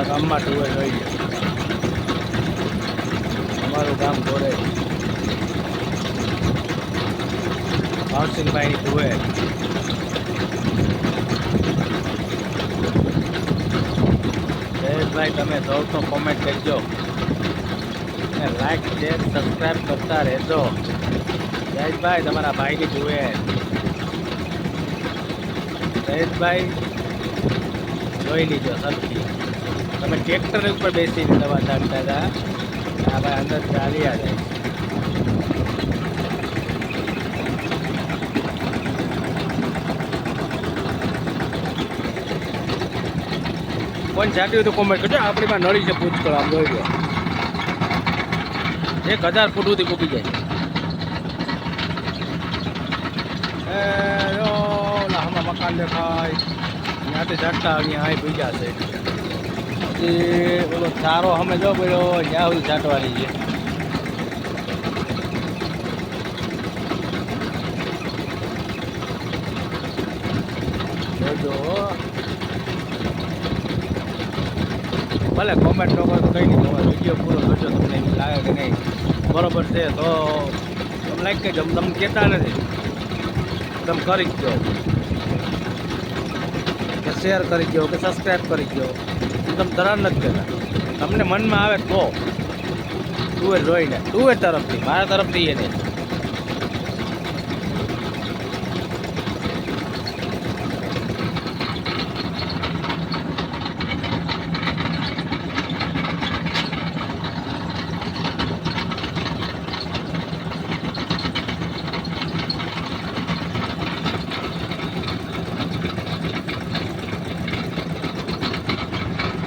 ગામમાં ટુવેર રહી છે. અમારું ગામ જોડે ભાવસિંહભાઈની ટુવેર. જયેશભાઈ તમે સૌ તો કોમેન્ટ કરજો અને લાઈક શેર સબસ્ક્રાઈબ કરતા રહેજો. જયેશભાઈ તમારા ભાઈની ટુવેર. જયેશભાઈ જોઈ લીજો સરખી. તમે ટ્રેક્ટર ઉપર બેસીને દવા ચાલતા હતા, આ ભાઈ અંદર ચાલ્યા જાય. કોણ છાંટ્યું તો કોમેન્ટ કરજો. આપણી માં નળી છે પૂછ આમ જોઈ લો. 1000 ફૂટ સુધી મૂકી જાય. આમાં મકાન દેખાય ત્યાંથી ચડતા અહીંયા અહીં ભૂજા છે. પછી ઓલો ચારો અમે જો પડ્યો ત્યાં સુધી છાંટવાની છે. જોજો ભલે કોમેન્ટ ન કરો તો કંઈ નહીં. તમારો વિડીયો પૂરો કરજો. તમને એમ લાગે કે નહીં બરોબર છે તો તમે લાઈક કરજો. તમે કહેતા નથી તમે કરી જ દો કે શેર કરી દો કે સબસ્ક્રાઈબ કરી દો. તમે તરત નથી કહેતા. તમને મનમાં આવે તો ટુવેર જોઈને ટુવેર તરફથી મારા તરફથી એ નહીં.